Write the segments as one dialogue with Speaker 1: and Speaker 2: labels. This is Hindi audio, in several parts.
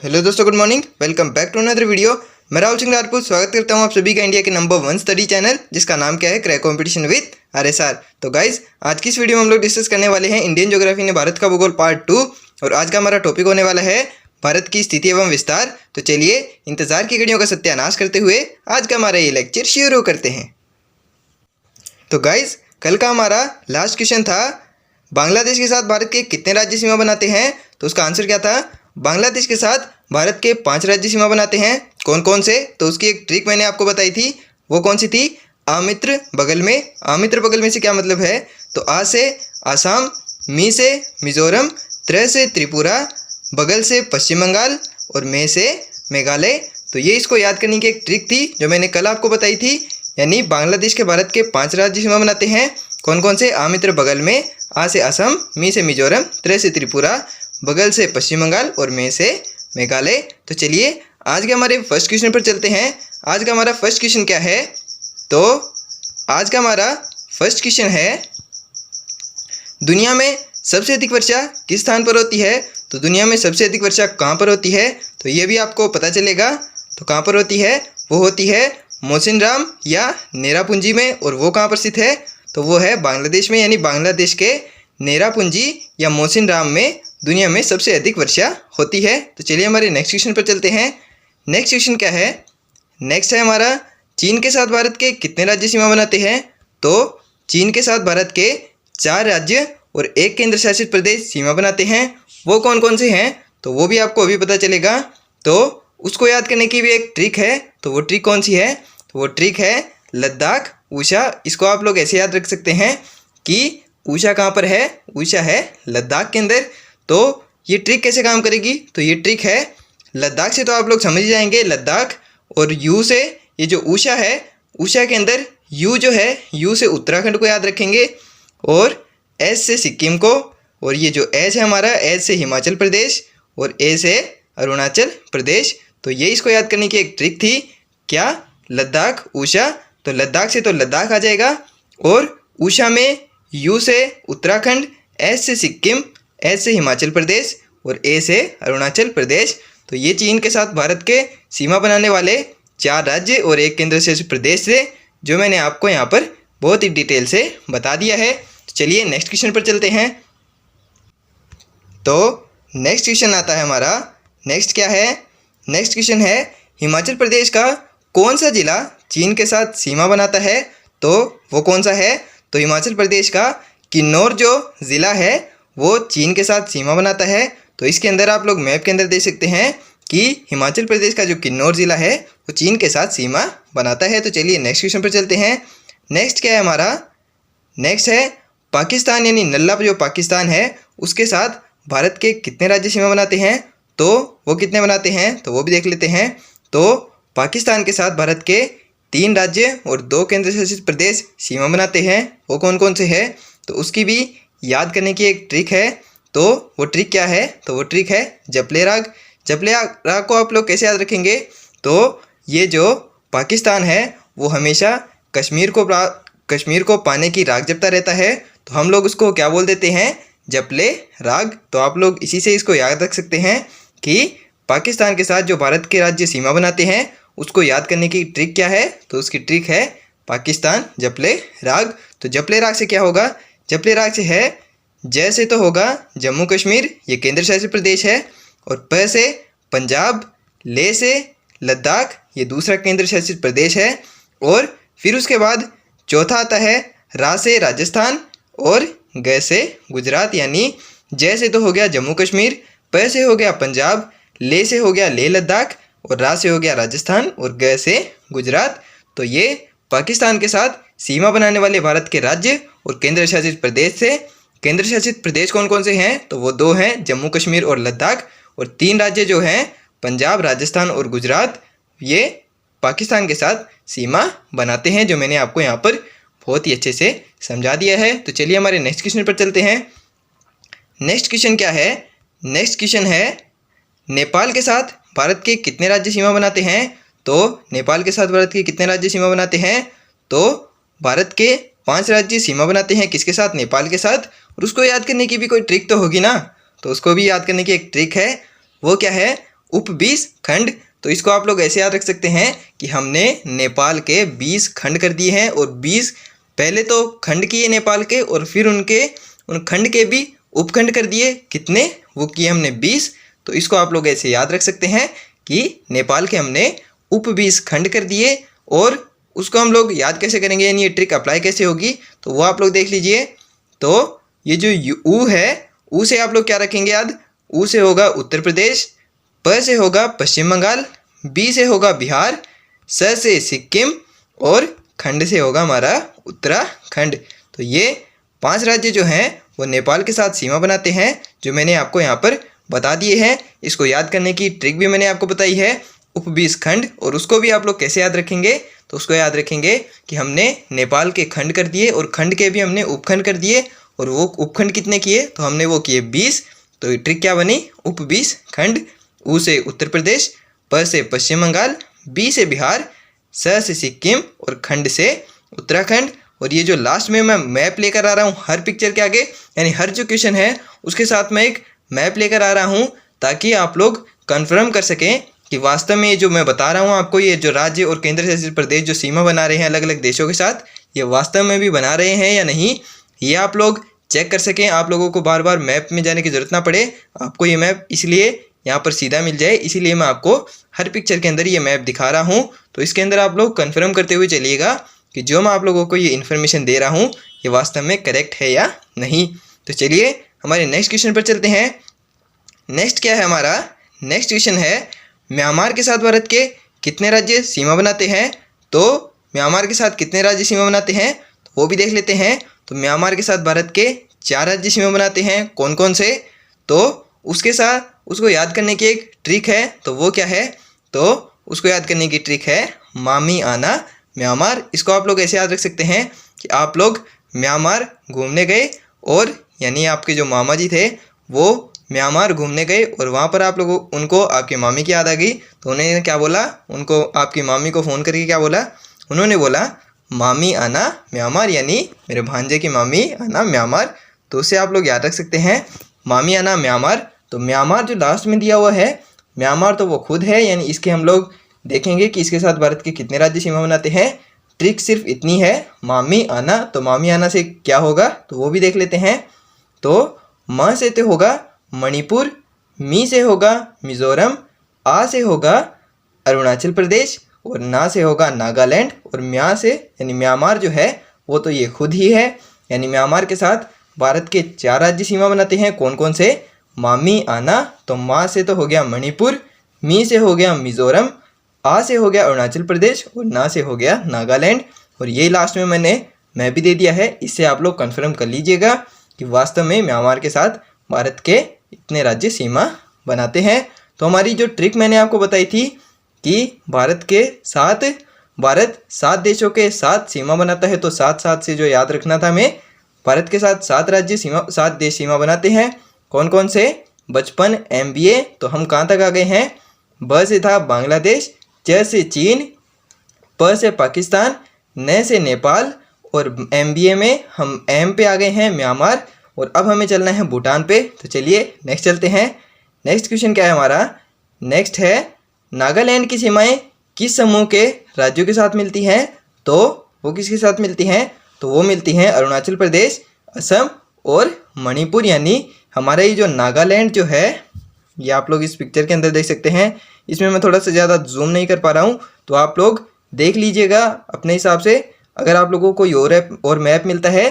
Speaker 1: हेलो दोस्तों, good morning. Welcome back to another video. मैं राहुल सिंह राजपूत स्वागत करता हूं आप सभी का इंडिया के नंबर 1 स्टडी चैनल, जिसका नाम क्या है, क्रैक कंपटीशन विद आरएसआर। तो गाइज, आज की इस वीडियो में हम लोग डिस्कस करने वाले हैं इंडियन ज्योग्राफी ने भारत का भूगोल पार्ट 2। और आज का हमारा टॉपिक होने वाला है भारत की स्थिति एवं विस्तार। तो चलिए इंतजार की घड़ियों का सत्यानाश करते हुए आज का हमारा ये लेक्चर शुरू करते हैं। तो गाइज, कल का हमारा लास्ट क्वेश्चन था बांग्लादेश के साथ भारत के कितने राज्य सीमा बनाते हैं। तो उसका आंसर क्या था, बांग्लादेश के साथ भारत के 5 राज्य सीमा बनाते हैं। कौन कौन से? तो उसकी एक ट्रिक मैंने आपको बताई थी, वो कौन सी थी? आमित्र बगल में। आमित्र बगल में से क्या मतलब है? तो आ से आसाम, मी से मिजोरम, त्र से त्रिपुरा, बगल से पश्चिम बंगाल और मे से मेघालय। तो ये इसको याद करने की एक ट्रिक थी जो मैंने कल आपको बताई थी। यानी बांग्लादेश के भारत के 5 राज्य सीमा बनाते हैं। कौन कौन से? आमित्र बगल में, आ से असम, मी से मिजोरम, त्र से त्रिपुरा, बगल से पश्चिम बंगाल और मे से मेघालय। तो चलिए आज के हमारे फर्स्ट क्वेश्चन पर चलते हैं। आज का हमारा फर्स्ट क्वेश्चन क्या है? तो आज का हमारा फर्स्ट क्वेश्चन है, दुनिया में सबसे अधिक वर्षा किस स्थान पर होती है? तो दुनिया में सबसे अधिक वर्षा कहाँ पर होती है? तो ये भी आपको पता चलेगा। तो कहाँ पर होती है? वो होती है मौसिनराम या नेरापुंजी में। और वो कहाँ पर स्थित है? तो वो है बांग्लादेश में। यानी बांग्लादेश के नेरापुंजी या मौसिनराम में दुनिया में सबसे अधिक वर्षा होती है। तो चलिए हमारे नेक्स्ट क्वेश्चन पर चलते हैं। नेक्स्ट क्वेश्चन क्या है? नेक्स्ट है हमारा, चीन के साथ भारत के कितने राज्य सीमा बनाते हैं? तो चीन के साथ भारत के 4 राज्य और 1 केंद्र शासित प्रदेश सीमा बनाते हैं। वो कौन कौन से हैं? तो वो भी आपको अभी पता चलेगा। तो उसको याद करने की भी एक ट्रिक है। तो वो ट्रिक कौन सी है? तो वो ट्रिक है लद्दाख, ऊषा। इसको आप लोग ऐसे याद रख सकते हैं कि ऊषा कहाँ पर है? ऊषा है लद्दाख के अंदर। तो ये ट्रिक कैसे काम करेगी? तो ये ट्रिक है लद्दाख से, तो आप लोग समझ जाएंगे लद्दाख। और यू से, ये जो ऊषा है, ऊषा के अंदर यू जो है, यू से उत्तराखंड को याद रखेंगे और एस से सिक्किम को। और ये जो एस है हमारा, एस से हिमाचल प्रदेश और ए से अरुणाचल प्रदेश। तो ये इसको याद करने की एक ट्रिक थी। क्या? लद्दाख, ऊषा। तो लद्दाख से तो लद्दाख आ जाएगा। और ऊषा में यू से उत्तराखंड, एस से सिक्किम, एस से हिमाचल प्रदेश और ए से अरुणाचल प्रदेश। तो ये चीन के साथ भारत के सीमा बनाने वाले 4 राज्य और 1 केंद्र शासित प्रदेश थे, जो मैंने आपको यहाँ पर बहुत ही डिटेल से बता दिया है। तो चलिए नेक्स्ट क्वेश्चन पर चलते हैं। तो नेक्स्ट क्वेश्चन आता है हमारा, नेक्स्ट क्या है? नेक्स्ट क्वेश्चन है, हिमाचल प्रदेश का कौन सा जिला चीन के साथ सीमा बनाता है? तो वो कौन सा है? तो हिमाचल प्रदेश का किन्नौर जो ज़िला है वो चीन के साथ सीमा बनाता है। तो इसके अंदर आप लोग मैप के अंदर देख सकते हैं कि हिमाचल प्रदेश का जो किन्नौर ज़िला है वो चीन के साथ सीमा बनाता है। तो चलिए नेक्स्ट क्वेश्चन पर चलते हैं। नेक्स्ट क्या है हमारा? नेक्स्ट है पाकिस्तान, यानी नल्ला जो पाकिस्तान है उसके साथ भारत के कितने राज्य सीमा बनाते हैं? तो वो कितने बनाते हैं? तो वो भी देख लेते हैं। तो पाकिस्तान के साथ भारत के 3 राज्य और 2 केंद्र शासित प्रदेश सीमा बनाते हैं। वो कौन कौन से है? तो उसकी भी याद करने की एक ट्रिक है। तो वो ट्रिक क्या है? तो वो ट्रिक है जपले राग। जपले राग को आप लोग कैसे याद रखेंगे? तो ये जो पाकिस्तान है वो हमेशा कश्मीर को पाने की राग जपता रहता है। तो हम लोग उसको क्या बोल देते हैं? जपले राग। तो आप लोग इसी से इसको याद रख सकते हैं कि पाकिस्तान के साथ जो भारत के राज्य सीमा बनाते हैं उसको याद करने की ट्रिक क्या है? तो उसकी ट्रिक है पाकिस्तान जपले राग। तो जपले राग से क्या होगा? जपले राग से है, जय से तो होगा जम्मू कश्मीर, ये केंद्र शासित प्रदेश है। और प से पंजाब, ले से लद्दाख, ये दूसरा केंद्र शासित प्रदेश है। और फिर उसके बाद चौथा आता है रा से राजस्थान और ग से गुजरात। यानी जय से तो हो गया जम्मू कश्मीर, प से हो गया पंजाब, ले से हो गया लेह लद्दाख और रा से हो गया राजस्थान और ग से गुजरात। तो ये पाकिस्तान के साथ सीमा बनाने वाले भारत के राज्य और केंद्र शासित प्रदेश थे। केंद्र शासित प्रदेश कौन कौन से हैं? तो वो 2 हैं, जम्मू कश्मीर और लद्दाख। और 3 राज्य जो हैं पंजाब, राजस्थान और गुजरात, ये पाकिस्तान के साथ सीमा बनाते हैं, जो मैंने आपको यहाँ पर बहुत ही अच्छे से समझा दिया है। तो चलिए हमारे नेक्स्ट क्वेश्चन पर चलते हैं। नेक्स्ट क्वेश्चन क्या है? नेक्स्ट क्वेश्चन है, नेपाल के साथ भारत के कितने राज्य सीमा बनाते हैं? तो नेपाल के साथ भारत के कितने राज्य सीमा बनाते हैं? तो भारत के 5 राज्य सीमा बनाते हैं। किसके साथ? नेपाल के साथ। और उसको याद करने की भी कोई ट्रिक तो होगी ना, तो उसको भी याद करने की एक ट्रिक है। वो क्या है? उप 20 खंड। तो इसको आप लोग ऐसे याद रख सकते हैं कि हमने नेपाल के 20 खंड कर दिए हैं और 20 पहले तो खंड किए नेपाल के और फिर उन खंड के भी उपखंड कर दिए। कितने? वो किए हमने 20। तो इसको आप लोग ऐसे याद रख सकते हैं कि नेपाल के हमने उप 20 खंड कर दिए। और उसको हम लोग याद कैसे करेंगे, यानी ये ट्रिक अप्लाई कैसे होगी, तो वो आप लोग देख लीजिए। तो ये जो ऊ है, ऊ से आप लोग क्या रखेंगे याद? ऊ से होगा उत्तर प्रदेश, प से होगा पश्चिम बंगाल, बी से होगा बिहार, स से सिक्किम और खंड से होगा हमारा उत्तराखंड। तो ये 5 राज्य जो हैं वो नेपाल के साथ सीमा बनाते हैं, जो मैंने आपको यहाँ पर बता दिए हैं। इसको याद करने की ट्रिक भी मैंने आपको बताई है, उप 20 खंड। और उसको भी आप लोग कैसे याद रखेंगे, तो उसको याद रखेंगे कि हमने नेपाल के खंड कर दिए और खंड के भी हमने उपखंड कर दिए। और वो उपखंड कितने किए, तो हमने वो किए 20। तो ये ट्रिक क्या बनी? उप 20 खंड। ऊ से उत्तर प्रदेश, प से पश्चिम बंगाल, बी से बिहार, स से सिक्किम और खंड से उत्तराखंड। और ये जो लास्ट में मैं मैप लेकर आ रहा हूँ हर पिक्चर के आगे, यानी हर जो क्वेश्चन है उसके साथ मैं एक मैप लेकर आ रहा हूँ, ताकि आप लोग कन्फर्म कर सकें कि वास्तव में ये जो मैं बता रहा हूँ आपको, ये जो राज्य और केंद्र शासित प्रदेश जो सीमा बना रहे हैं अलग अलग देशों के साथ, ये वास्तव में भी बना रहे हैं या नहीं, ये आप लोग चेक कर सकें। आप लोगों को बार बार मैप में जाने की ज़रूरत ना पड़े, आपको ये मैप इसलिए यहाँ पर सीधा मिल जाए, इसीलिए मैं आपको हर पिक्चर के अंदर ये मैप दिखा रहा हूँ। तो इसके अंदर आप लोग कन्फर्म करते हुए चलिएगा कि जो मैं आप लोगों को ये इन्फॉर्मेशन दे रहा हूँ ये वास्तव में करेक्ट है या नहीं। तो चलिए हमारे नेक्स्ट क्वेश्चन पर चलते हैं। नेक्स्ट क्या है हमारा? नेक्स्ट क्वेश्चन है, म्यांमार के साथ भारत के कितने राज्य सीमा बनाते हैं? तो म्यांमार के साथ कितने राज्य सीमा बनाते हैं, तो वो भी देख लेते हैं। तो म्यांमार के साथ भारत के 4 राज्य सीमा बनाते हैं। कौन कौन से? तो उसके साथ उसको याद करने की एक ट्रिक है, तो वो क्या है? तो उसको याद करने की ट्रिक है मामी आना म्यांमार। इसको आप लोग ऐसे याद रख सकते हैं कि आप लोग म्यांमार घूमने गए और यानी आपके जो मामा जी थे वो म्यांमार घूमने गए और वहाँ पर आप लोगों उनको आपकी मामी की याद आ गई। तो उन्होंने क्या बोला? उनको आपकी मामी को फ़ोन करके क्या बोला? उन्होंने बोला मामी आना म्यांमार, यानी मेरे भांजे की मामी आना म्यांमार। तो उससे आप लोग याद रख सकते हैं मामी आना म्यांमार। तो म्यांमार जो लास्ट में दिया हुआ है, म्यांमार तो वो खुद है, यानी इसके हम लोग देखेंगे कि इसके साथ भारत के कितने राज्य सीमा बनाते हैं। ट्रिक सिर्फ इतनी है, मामी आना। तो मामी आना से क्या होगा, तो वो भी देख लेते हैं। तो म से तो होगा मणिपुर, मी से होगा मिज़ोरम, आ से होगा अरुणाचल प्रदेश और ना से होगा नागालैंड और म्या से यानी म्यांमार जो है वो तो ये खुद ही है। यानी म्यांमार के साथ भारत के 4 राज्य सीमा बनाते हैं। कौन कौन से? मामी आना। तो माँ से तो हो गया मणिपुर, मी से हो गया मिज़ोरम, आ से हो गया अरुणाचल प्रदेश और ना से हो गया नागालैंड। और ये लास्ट में मैं भी दे दिया है। इससे आप लोग कन्फर्म कर लीजिएगा कि वास्तव में म्यांमार के साथ भारत के इतने राज्य सीमा बनाते हैं। तो हमारी जो ट्रिक मैंने आपको बताई थी कि भारत 7 देशों के साथ सीमा बनाता है, तो 7 से जो याद रखना था हमें, भारत के साथ 7 देश सीमा बनाते हैं। कौन कौन से? बचपन MBA। तो हम कहाँ तक आ गए हैं? ब से था बांग्लादेश, च से चीन, प से पाकिस्तान, न से नेपाल और MBA में हम M पे आ गए हैं म्यांमार। और अब हमें चलना है भूटान पे। तो चलिए नेक्स्ट चलते हैं। नेक्स्ट क्वेश्चन क्या है हमारा? नेक्स्ट है, नागालैंड की सीमाएं किस समूह के राज्यों के साथ मिलती हैं? तो वो किसके साथ मिलती हैं? तो वो मिलती हैं अरुणाचल प्रदेश, असम और मणिपुर। यानी हमारा ये जो नागालैंड जो है, ये आप लोग इस पिक्चर के अंदर देख सकते हैं। इसमें मैं थोड़ा सा ज़्यादा जूम नहीं कर पा रहा हूँ, तो आप लोग देख लीजिएगा अपने हिसाब से। अगर आप लोगों को कोई और मैप मिलता है,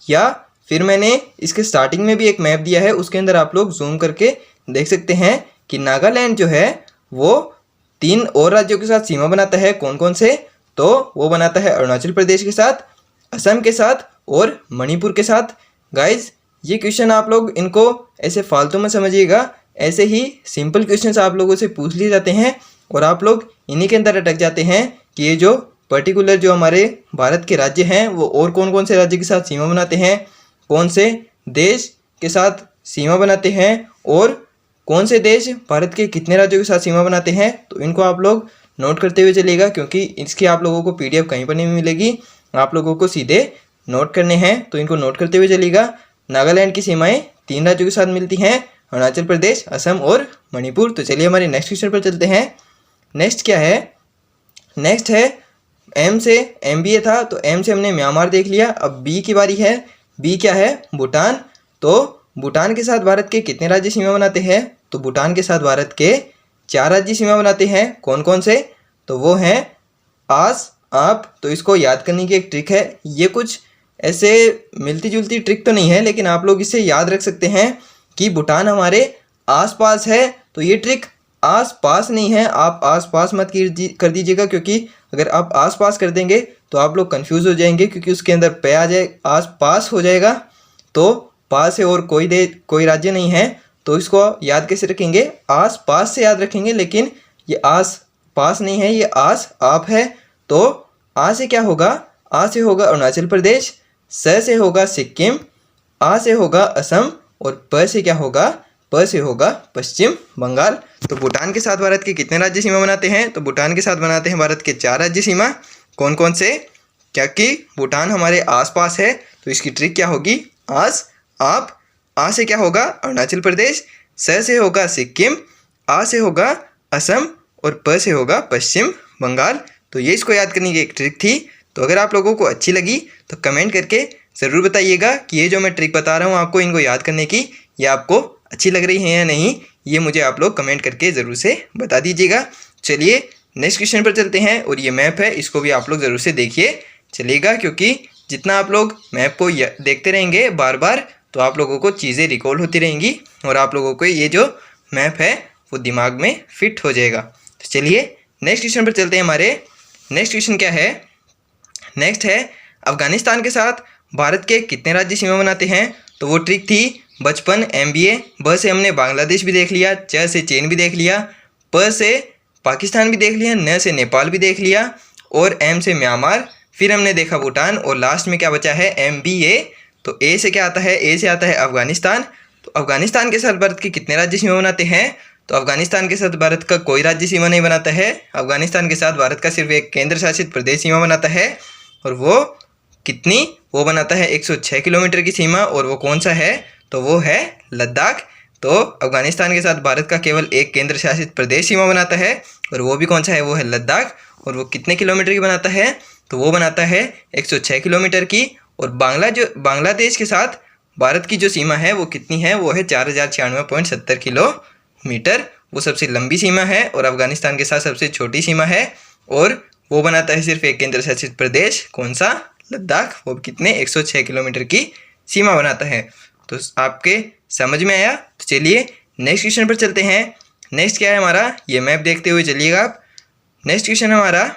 Speaker 1: या फिर मैंने इसके स्टार्टिंग में भी एक मैप दिया है, उसके अंदर आप लोग जूम करके देख सकते हैं कि नागालैंड जो है वो 3 और राज्यों के साथ सीमा बनाता है। कौन कौन से? तो वो बनाता है अरुणाचल प्रदेश के साथ, असम के साथ और मणिपुर के साथ। गाइज ये क्वेश्चन आप लोग इनको ऐसे फालतू में समझिएगा, ऐसे ही सिंपल क्वेश्चंस आप लोगों से पूछ लिए जाते हैं और आप लोग इन्हीं के अंदर अटक जाते हैं कि ये जो पर्टिकुलर जो हमारे भारत के राज्य हैं वो और कौन कौन से राज्य के साथ सीमा बनाते हैं, कौन से देश के साथ सीमा बनाते हैं और कौन से देश भारत के कितने राज्यों के साथ सीमा बनाते हैं। तो इनको आप लोग नोट करते हुए चलिएगा, क्योंकि इसकी आप लोगों को PDF कहीं पर नहीं मिलेगी, आप लोगों को सीधे नोट करने हैं। तो इनको नोट करते हुए चलिएगा। नागालैंड की सीमाएं 3 राज्यों के साथ मिलती हैं, अरुणाचल प्रदेश, असम और मणिपुर। तो चलिए हमारे नेक्स्ट क्वेश्चन पर चलते हैं। नेक्स्ट क्या है, नेक्स्ट है एम से MBA था, तो एम से हमने म्यांमार देख लिया। अब बी की बारी है। बी क्या है, भूटान। तो भूटान के साथ भारत के कितने राज्य सीमा बनाते हैं, तो भूटान के साथ भारत के 4 राज्य सीमा बनाते हैं। कौन कौन से, तो वो हैं आस, आप। तो इसको याद करने की एक ट्रिक है, ये कुछ ऐसे मिलती जुलती ट्रिक तो नहीं है, लेकिन आप लोग इसे याद रख सकते हैं कि भूटान हमारे आसपास है। तो ये ट्रिक आस पास नहीं है, आप आस पास मत कर दीजिएगा, क्योंकि अगर आप आस पास कर देंगे तो आप लोग कंफ्यूज हो जाएंगे, क्योंकि उसके अंदर पे आ जाए, आस पास हो जाएगा। तो पास है और कोई राज्य नहीं है, तो इसको याद कैसे रखेंगे, आस पास से याद रखेंगे। लेकिन ये आस पास नहीं है, ये आस आप है। तो आ से क्या होगा, आ से होगा अरुणाचल प्रदेश, स से होगा सिक्किम, आ से होगा असम और प से क्या होगा, प से होगा पश्चिम बंगाल। तो भूटान के साथ भारत के कितने राज्य सीमा बनाते हैं, तो भूटान के साथ बनाते हैं भारत के 4 राज्य सीमा। कौन कौन से, क्या कि भूटान हमारे आसपास है, तो इसकी ट्रिक क्या होगी, आस आप। आ से क्या होगा अरुणाचल प्रदेश, स से होगा सिक्किम, आ से होगा असम और प से होगा पश्चिम बंगाल। तो ये इसको याद करने की एक ट्रिक थी। तो अगर आप लोगों को अच्छी लगी तो कमेंट करके ज़रूर बताइएगा कि ये जो मैं ट्रिक बता रहा हूँ आपको इनको याद करने की, ये आपको अच्छी लग रही है या नहीं, ये मुझे आप लोग कमेंट करके ज़रूर से बता दीजिएगा। चलिए नेक्स्ट क्वेश्चन पर चलते हैं, और ये मैप है, इसको भी आप लोग ज़रूर से देखिए चलिएगा, क्योंकि जितना आप लोग मैप को देखते रहेंगे बार बार, तो आप लोगों को चीज़ें रिकॉल होती रहेंगी और आप लोगों को ये जो मैप है वो दिमाग में फिट हो जाएगा। तो चलिए नेक्स्ट क्वेश्चन पर चलते हैं। हमारे नेक्स्ट क्वेश्चन क्या है, नेक्स्ट है अफगानिस्तान के साथ भारत के कितने राज्य सीमा बनाते हैं। तो वो ट्रिक थी बचपन MBA। ब से हमने बांग्लादेश भी देख लिया, च से चीन भी देख लिया, प से पाकिस्तान भी देख लिया, न से नेपाल भी देख लिया और M से म्यांमार, फिर हमने देखा भूटान और लास्ट में क्या बचा है MBA। तो ए से क्या आता है, ए से आता है अफगानिस्तान। तो अफगानिस्तान के साथ भारत के कितने राज्य सीमा बनाते हैं, तो अफगानिस्तान के साथ भारत का कोई राज्य सीमा नहीं बनाता है। अफगानिस्तान के साथ भारत का सिर्फ एक केंद्र शासित प्रदेश सीमा बनाता है, और वो कितनी, वो बनाता है 106 किलोमीटर की सीमा। और वो कौन सा है, तो वो है लद्दाख। तो अफगानिस्तान के साथ भारत का केवल एक केंद्र शासित प्रदेश सीमा बनाता है, और वो भी कौन सा है, वो है लद्दाख। और वो कितने किलोमीटर की बनाता है, तो वो बनाता है 106 किलोमीटर की। और बांग्लादेश के साथ भारत की जो सीमा है वो कितनी है, वो है 4096.70 किलोमीटर। वो सबसे लंबी सीमा है और अफगानिस्तान के साथ सबसे छोटी सीमा है, और वो बनाता है सिर्फ एक केंद्र शासित प्रदेश, कौन सा, लद्दाख। वो कितने, 106 किलोमीटर की सीमा बनाता है। तो आपके समझ में आया। तो चलिए नेक्स्ट क्वेश्चन पर चलते हैं। नेक्स्ट क्या है हमारा, ये मैप देखते हुए चलिएगा आप। नेक्स्ट क्वेश्चन हमारा,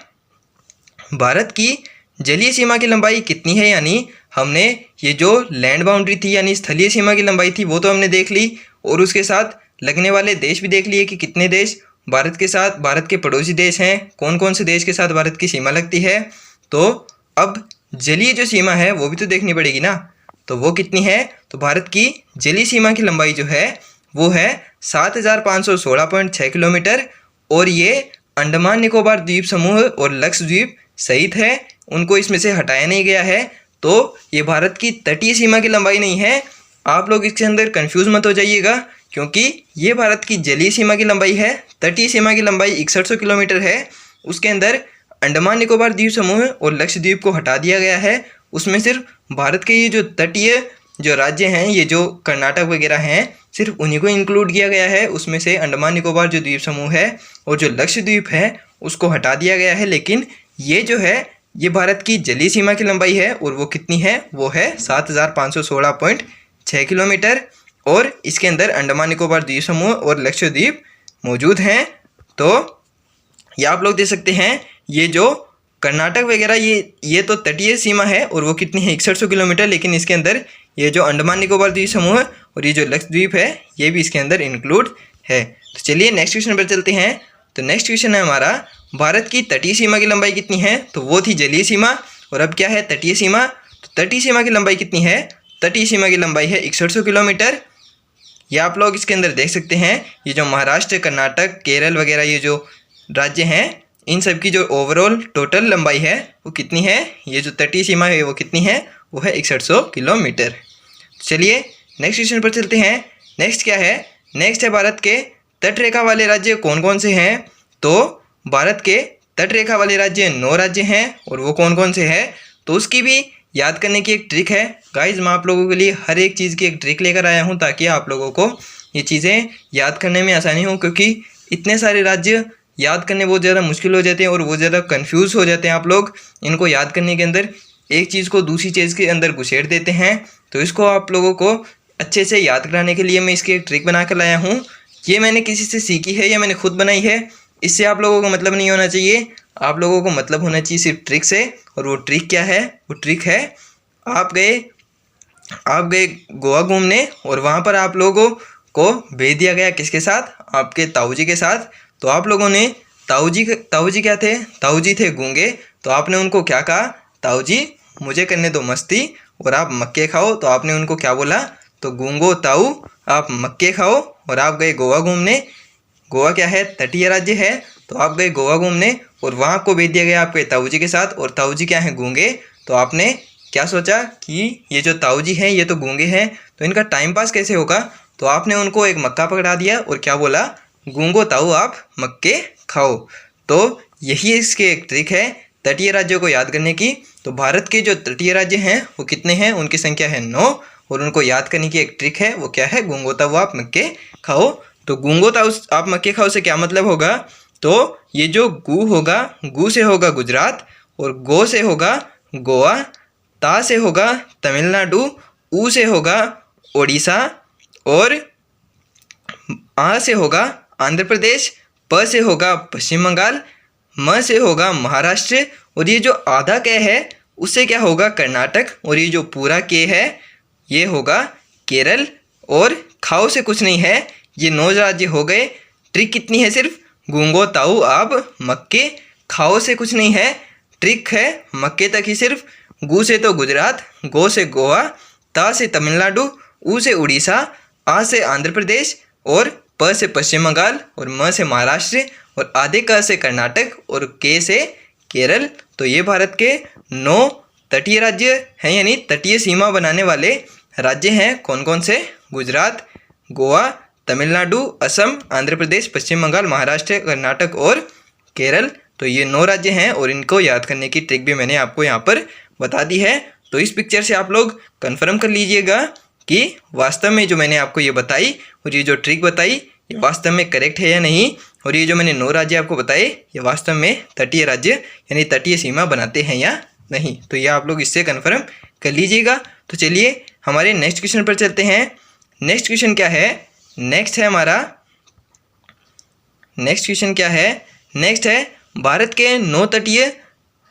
Speaker 1: भारत की जलीय सीमा की लंबाई कितनी है, यानी हमने ये जो लैंड बाउंड्री थी यानी स्थलीय सीमा की लंबाई थी वो तो हमने देख ली, और उसके साथ लगने वाले देश भी देख लिए कि कितने देश भारत के साथ, भारत के पड़ोसी देश हैं, कौन कौन से देश के साथ भारत की सीमा लगती है। तो अब जलीय जो सीमा है वो भी तो देखनी पड़ेगी ना, तो वो कितनी है, तो भारत की जलीय सीमा की लंबाई जो है वो है 7516.6 किलोमीटर, और ये अंडमान निकोबार द्वीप समूह और लक्षद्वीप सहित है, उनको इसमें से हटाया नहीं गया है। तो ये भारत की तटीय सीमा की लंबाई नहीं है, आप लोग इसके अंदर कंफ्यूज मत हो जाइएगा, क्योंकि ये भारत की जलीय सीमा की लंबाई है। तटीय सीमा की लंबाई 6100 किलोमीटर है, उसके अंदर अंडमान निकोबार द्वीप समूह और लक्षद्वीप को हटा दिया गया है। उसमें सिर्फ भारत के ये जो तटीय जो राज्य हैं, ये जो कर्नाटक वगैरह हैं, सिर्फ उन्हीं को इंक्लूड किया गया है। उसमें से अंडमान निकोबार जो द्वीप समूह है और जो लक्षद्वीप है उसको हटा दिया गया है, लेकिन ये जो है ये भारत की जलीय सीमा की लंबाई है, और वो कितनी है, वो है 7516.6 किलोमीटर, और इसके अंदर अंडमान निकोबार द्वीप समूह और लक्षद्वीप मौजूद हैं। तो ये आप लोग देख सकते हैं, ये जो कर्नाटक वगैरह ये तो तटीय सीमा है, और वो कितनी है 6100 किलोमीटर, लेकिन इसके अंदर ये जो अंडमान निकोबार द्वीप समूह और ये जो लक्षद्वीप है ये भी इसके अंदर इंक्लूड है। तो चलिए नेक्स्ट क्वेश्चन पर चलते हैं। तो नेक्स्ट क्वेश्चन है हमारा, भारत की तटीय सीमा की लंबाई कितनी है, तो वो थी जलीय सीमा, और अब क्या है, तटीय सीमा। तो तटीय सीमा की लंबाई कितनी है, तटीय सीमा की लंबाई है 6100 किलोमीटर। ये आप लोग इसके अंदर देख सकते हैं, ये जो महाराष्ट्र, कर्नाटक, केरल वगैरह ये जो राज्य हैं, इन सब की जो ओवरऑल टोटल लंबाई है वो कितनी है, ये जो तटीय सीमा है वो कितनी है, वो है 6100 किलोमीटर। चलिए नेक्स्ट क्वेश्चन पर चलते हैं। नेक्स्ट क्या है, नेक्स्ट है भारत के तटरेखा वाले राज्य कौन कौन से हैं। तो भारत के तटरेखा वाले राज्य 9 राज्य हैं और वो कौन कौन से हैं तो उसकी भी याद करने की एक ट्रिक है। गाइज मैं आप लोगों के लिए हर एक चीज़ की एक ट्रिक लेकर आया हूँ ताकि आप लोगों को ये चीज़ें याद करने में आसानी हो, क्योंकि इतने सारे राज्य याद करने बहुत ज़्यादा मुश्किल हो जाते हैं और बहुत ज़्यादा कंफ्यूज हो जाते हैं आप लोग इनको याद करने के अंदर, एक चीज़ को दूसरी चीज़ के अंदर घुसेड़ देते हैं। तो इसको आप लोगों को अच्छे से याद कराने के लिए मैं इसकी एक ट्रिक बना कर लाया हूँ। ये मैंने किसी से सीखी है या मैंने खुद बनाई है, इससे आप लोगों को मतलब नहीं होना चाहिए। आप लोगों को मतलब होना चाहिए सिर्फ ट्रिक से। और वो ट्रिक क्या है, वो ट्रिक है आप गए गोवा घूमने और वहाँ पर आप लोगों को भेज दिया गया किसके साथ, आपके ताऊ जी के साथ। तो आप लोगों ने ताऊ जी क्या थे, ताऊ जी थे गूंगे। तो आपने उनको क्या कहा, ताऊ जी मुझे करने दो मस्ती और आप मक्के खाओ। तो आपने उनको क्या बोला, तो गूंगो ताऊ आप मक्के खाओ। और आप गए गोवा घूमने। गोवा क्या है, तटीय राज्य है। तो आप गए गोवा घूमने और वहाँ को भेज दिया गया आपके ताऊ जी के साथ और ताऊ जी क्या हैं, गूंगे। तो आपने क्या सोचा कि ये जो ताऊ जी हैं ये तो गूंगे हैं, तो इनका टाइम पास कैसे होगा। तो आपने उनको एक मक्का पकड़ा दिया और क्या बोला, गूंगो ताऊ आप मक्के खाओ। तो यही इसकी एक ट्रिक है तटीय राज्यों को याद करने की। तो भारत के जो तटीय राज्य हैं वो कितने हैं, उनकी संख्या है 9 और उनको याद करने की एक ट्रिक है, वो क्या है, गूंगो ताऊ आप मक्के खाओ। तो गूंगो ताऊ आप मक्के खाओ से क्या मतलब होगा, तो ये जो गू होगा, गू से होगा गुजरात और गो से होगा गोवा, ता से होगा तमिलनाडु, ऊ से होगा ओडिशा और आ से होगा आंध्र प्रदेश, प से होगा पश्चिम बंगाल, म से होगा महाराष्ट्र और ये जो आधा के है उससे क्या होगा, कर्नाटक। और ये जो पूरा के है ये होगा केरल। और खाओ से कुछ नहीं है, ये 9 राज्य हो गए। ट्रिक कितनी है, सिर्फ गूंगो ताऊ आप मक्के खाओ से कुछ नहीं है, ट्रिक है मक्के तक ही सिर्फ। गू से तो गुजरात, गो से गोवा, ता से तमिलनाडु, ऊ से उड़ीसा, आ से आंध्र प्रदेश और प से पश्चिम बंगाल और म से महाराष्ट्र और आधे क से कर्नाटक और के से केरल। तो ये भारत के 9 तटीय राज्य हैं, यानी तटीय सीमा बनाने वाले राज्य हैं। कौन कौन से, गुजरात, गोवा, तमिलनाडु, असम, आंध्र प्रदेश, पश्चिम बंगाल, महाराष्ट्र, कर्नाटक और केरल। तो ये 9 राज्य हैं और इनको याद करने की ट्रिक भी मैंने आपको यहाँ पर बता दी है। तो इस पिक्चर से आप लोग कंफर्म कर लीजिएगा कि वास्तव में जो मैंने आपको ये बताई और ये जो ट्रिक बताई ये वास्तव में करेक्ट है या नहीं, और ये जो मैंने 9 राज्य आपको बताए ये वास्तव में तटीय राज्य यानी तटीय सीमा बनाते हैं या नहीं। तो ये आप लोग इससे कन्फर्म कर लीजिएगा। तो चलिए हमारे नेक्स्ट क्वेश्चन पर चलते हैं। नेक्स्ट क्वेश्चन क्या है, नेक्स्ट है हमारा, नेक्स्ट क्वेश्चन क्या है, नेक्स्ट है भारत के 9 तटीय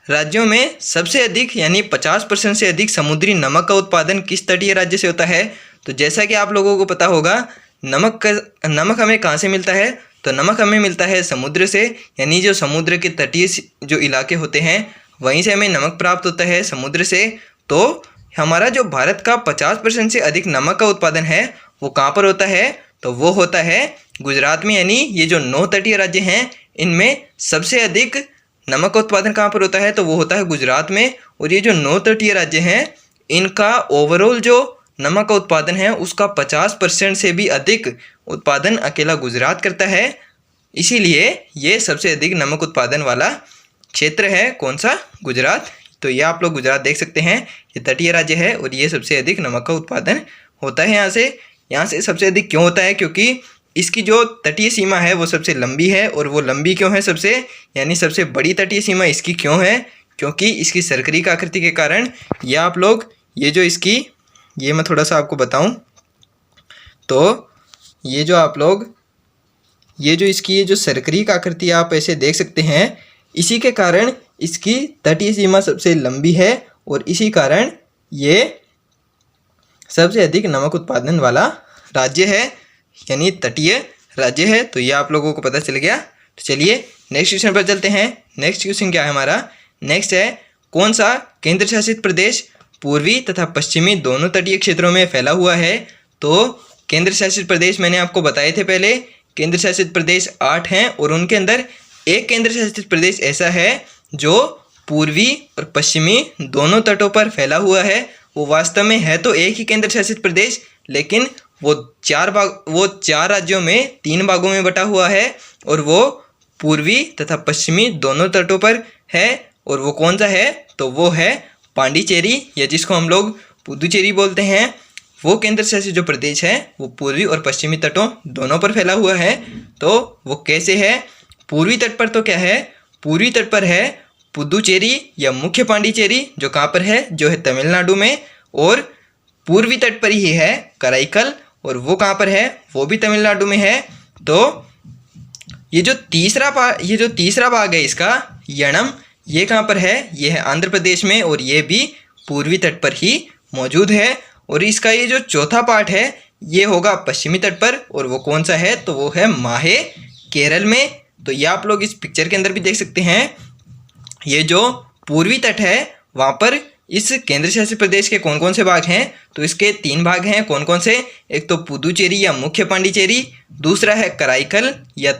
Speaker 1: राज्यों में सबसे अधिक यानी 50% से अधिक समुद्री नमक का उत्पादन किस तटीय राज्य से होता है। तो जैसा कि आप लोगों को पता होगा नमक हमें कहाँ से मिलता है, तो नमक हमें मिलता है समुद्र से, यानी जो समुद्र के तटीय जो इलाके होते हैं वहीं से हमें नमक प्राप्त होता है, समुद्र से। तो हमारा जो भारत का 50% से अधिक नमक का उत्पादन है वो कहाँ पर होता है, तो वो होता है गुजरात में। यानी ये जो 9 तटीय राज्य हैं इनमें सबसे अधिक नमक का उत्पादन कहाँ पर होता है, तो वो होता है गुजरात में। और ये जो 9 तटीय राज्य हैं इनका ओवरऑल जो नमक का उत्पादन है उसका 50% से भी अधिक उत्पादन अकेला गुजरात करता है। इसीलिए ये सबसे अधिक नमक उत्पादन वाला क्षेत्र है, कौन सा, गुजरात। तो ये आप लोग गुजरात देख सकते हैं, ये तटीय राज्य है और ये सबसे अधिक नमक का उत्पादन होता है यहाँ से सबसे अधिक क्यों होता है, क्योंकि इसकी जो तटीय सीमा है वो सबसे लंबी है। और वो लंबी क्यों है सबसे, यानी सबसे बड़ी तटीय सीमा इसकी क्यों है, क्योंकि इसकी सर्करिक आकृति के कारण। ये आप लोग ये जो इसकी, ये मैं थोड़ा सा आपको बताऊं तो ये जो आप लोग ये जो इसकी ये जो सर्करिक आकृति आप ऐसे देख सकते हैं, इसी के कारण इसकी तटीय सीमा सबसे लंबी है और इसी कारण ये सबसे अधिक नमक उत्पादन वाला राज्य है, यानी तटीय राज्य है। तो ये आप लोगों को पता चल गया। तो चलिए नेक्स्ट क्वेश्चन पर चलते हैं। नेक्स्ट क्वेश्चन क्या है हमारा, नेक्स्ट है कौन सा केंद्र शासित प्रदेश पूर्वी तथा पश्चिमी दोनों तटीय क्षेत्रों में फैला हुआ है। तो केंद्र शासित प्रदेश मैंने आपको बताए थे पहले, केंद्र शासित प्रदेश 8 हैं और उनके अंदर एक केंद्र शासित प्रदेश ऐसा है जो पूर्वी और पश्चिमी दोनों तटों पर फैला हुआ है। वो वास्तव में है तो एक ही केंद्र शासित प्रदेश, लेकिन वो 4 राज्यों में 3 भागों में बटा हुआ है और वो पूर्वी तथा पश्चिमी दोनों तटों पर है। और वो कौन सा है? तो वो है पांडिचेरी, या जिसको हम लोग पुदुचेरी बोलते हैं। वो केंद्र शासित जो प्रदेश है वो पूर्वी और पश्चिमी तटों दोनों पर फैला हुआ है। तो वो कैसे है? पूर्वी तट पर तो क्या है? पूर्वी तट पर है पुदुचेरी या मुख्य पांडिचेरी, जो कहाँ पर है? जो है तमिलनाडु में। और पूर्वी तट पर ही है कराईकल, और वो कहाँ पर है? वो भी तमिलनाडु में है। तो ये जो तीसरा भाग है इसका, यणम, ये कहाँ पर है? ये है आंध्र प्रदेश में, और ये भी पूर्वी तट पर ही मौजूद है। और इसका ये जो चौथा पार्ट है ये होगा पश्चिमी तट पर, और वो कौन सा है? तो वो है माहे, केरल में। तो ये आप लोग इस पिक्चर के अंदर भी देख सकते हैं। ये जो पूर्वी तट है वहाँ पर इस केंद्र शासित प्रदेश के कौन कौन से भाग हैं? तो इसके 3 भाग हैं। कौन कौन से? एक तो पुदुचेरी या मुख्य पांडिचेरी, दूसरा है कराईकल, या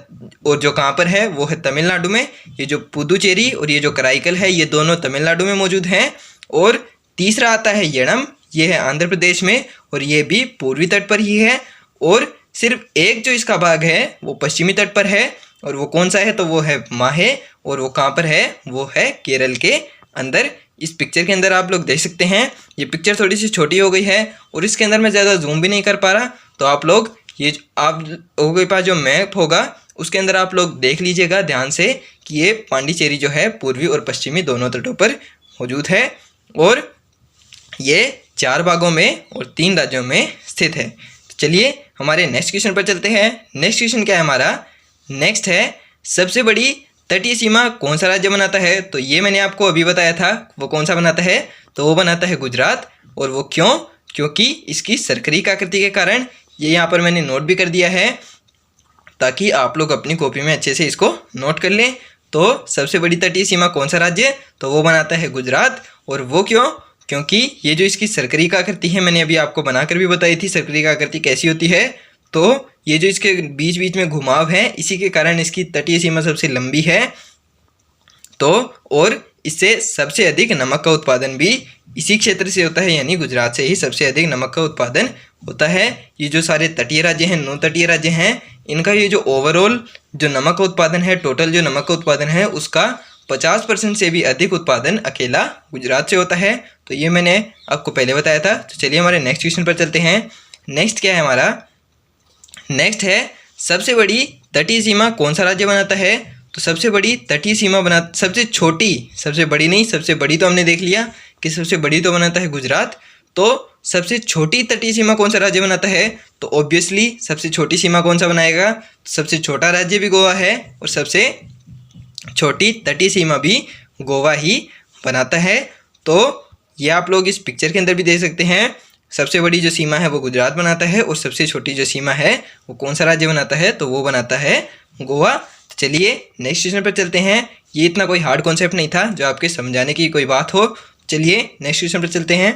Speaker 1: और जो कहाँ पर है वो है तमिलनाडु में। ये जो पुदुचेरी और ये जो कराईकल है ये दोनों तमिलनाडु में मौजूद हैं। और तीसरा आता है यणम, ये है आंध्र प्रदेश में, और ये भी पूर्वी तट पर ही है। और सिर्फ एक जो इसका भाग है वो पश्चिमी तट पर है, और वो कौन सा है? तो वो है माहे, और वो कहाँ पर है? वो है केरल के अंदर। इस पिक्चर के अंदर आप लोग देख सकते हैं। ये पिक्चर थोड़ी सी छोटी हो गई है और इसके अंदर मैं ज़्यादा जूम भी नहीं कर पा रहा, तो आप लोग ये आप लोगों के पास जो मैप होगा उसके अंदर आप लोग देख लीजिएगा ध्यान से कि ये पांडिचेरी जो है पूर्वी और पश्चिमी दोनों तटों पर मौजूद है, और ये 4 भागों में और 3 राज्यों में स्थित है। तो चलिए हमारे नेक्स्ट क्वेश्चन पर चलते हैं। नेक्स्ट क्वेश्चन क्या है हमारा? नेक्स्ट है सबसे बड़ी तटीय सीमा कौन सा राज्य बनाता है? तो ये मैंने आपको अभी बताया था। वो कौन सा बनाता है? तो वो बनाता है गुजरात। और वो क्यों? क्योंकि इसकी सर्करिक आकृति के कारण। ये यहाँ पर मैंने नोट भी कर दिया है ताकि आप लोग अपनी कॉपी में अच्छे से इसको नोट कर लें। तो सबसे बड़ी तटीय सीमा कौन सा राज्य? तो वो बनाता है गुजरात। और वो क्यों? क्योंकि ये जो इसकी सर्करिक आकृति है मैंने अभी आपको बनाकर भी बताई थी सर्करिक आकृति कैसी होती है। तो ये जो इसके बीच बीच में घुमाव है इसी के कारण इसकी तटीय सीमा सबसे लंबी है। तो और इससे सबसे अधिक नमक का उत्पादन भी इसी क्षेत्र से होता है, यानी गुजरात से ही सबसे अधिक नमक का उत्पादन होता है। ये जो सारे तटीय राज्य हैं, 9 तटीय राज्य हैं, इनका ये जो ओवरऑल जो नमक का उत्पादन है, टोटल जो नमक का उत्पादन है उसका 50% से भी अधिक उत्पादन अकेला गुजरात से होता है। तो ये मैंने आपको पहले बताया था। तो चलिए हमारे नेक्स्ट क्वेश्चन पर चलते हैं। नेक्स्ट क्या है हमारा? नेक्स्ट है सबसे बड़ी तटीय सीमा कौन सा राज्य बनाता है? तो सबसे बड़ी तटीय सीमा सबसे छोटी, सबसे बड़ी नहीं, सबसे बड़ी तो हमने देख लिया कि सबसे बड़ी तो बनाता है गुजरात। तो सबसे छोटी तटीय सीमा कौन सा राज्य बनाता है? तो ऑब्वियसली सबसे छोटी सीमा कौन सा बनाएगा? सबसे छोटा राज्य भी गोवा है और सबसे छोटी तटीय सीमा भी गोवा ही बनाता है। तो ये आप लोग इस पिक्चर के अंदर भी देख सकते हैं। सबसे बड़ी जो सीमा है वो गुजरात बनाता है और सबसे छोटी जो सीमा है वो कौन सा राज्य बनाता है? तो वो बनाता है गोवा। तो चलिए नेक्स्ट क्वेश्चन पर चलते हैं। ये इतना कोई हार्ड कॉन्सेप्ट नहीं था जो आपके समझाने की कोई बात हो। चलिए नेक्स्ट क्वेश्चन पर चलते हैं।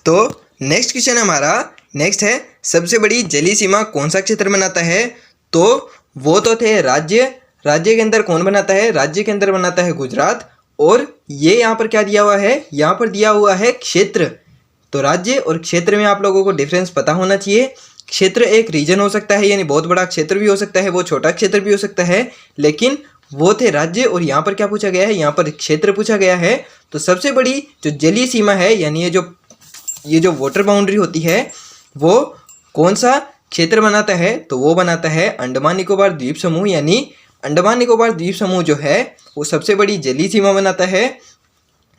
Speaker 1: तो नेक्स्ट क्वेश्चन हमारा नेक्स्ट है सबसे बड़ी जलीय सीमा कौन सा क्षेत्र बनाता है? तो वो तो थे राज्य के अंदर कौन बनाता है? राज्य के अंदर बनाता है गुजरात। और ये यहाँ पर क्या दिया हुआ है? यहाँ पर दिया हुआ है क्षेत्र। तो राज्य और क्षेत्र में आप लोगों को डिफरेंस पता होना चाहिए। क्षेत्र एक रीजन हो सकता है, यानी बहुत बड़ा क्षेत्र भी हो सकता है, वो छोटा क्षेत्र भी हो सकता है, लेकिन वो थे राज्य। और यहाँ पर क्या पूछा गया है? यहाँ पर क्षेत्र पूछा गया है। तो सबसे बड़ी जो जलीय सीमा है, यानी ये जो वाटर बाउंड्री होती है वो कौन सा क्षेत्र बनाता है? तो वो बनाता है अंडमान निकोबार द्वीप समूह, यानी अंडमान निकोबार द्वीप समूह जो है वो सबसे बड़ी जलीय सीमा बनाता है।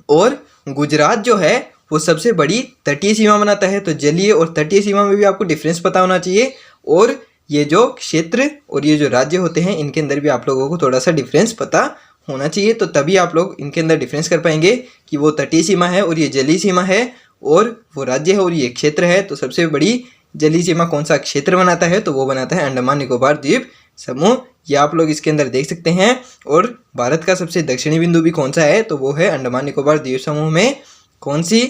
Speaker 1: और गुजरात जो है वो सबसे बड़ी तटीय सीमा बनाता है। तो जलीय और तटीय सीमा में भी आपको डिफरेंस पता होना चाहिए। और ये जो क्षेत्र और ये जो राज्य होते हैं इनके अंदर भी आप लोगों को थोड़ा सा डिफरेंस पता होना चाहिए। तो तभी आप लोग इनके अंदर डिफरेंस कर पाएंगे कि वो तटीय सीमा है और ये जलीय सीमा है, और वो राज्य है और ये क्षेत्र है। तो सबसे बड़ी जलीय सीमा कौन सा क्षेत्र बनाता है? तो वो बनाता है अंडमान निकोबार द्वीप समूह। ये आप लोग इसके अंदर देख सकते हैं। और भारत का सबसे दक्षिणी बिंदु भी कौन सा है? तो वो है अंडमान निकोबार द्वीप समूह में कौन सी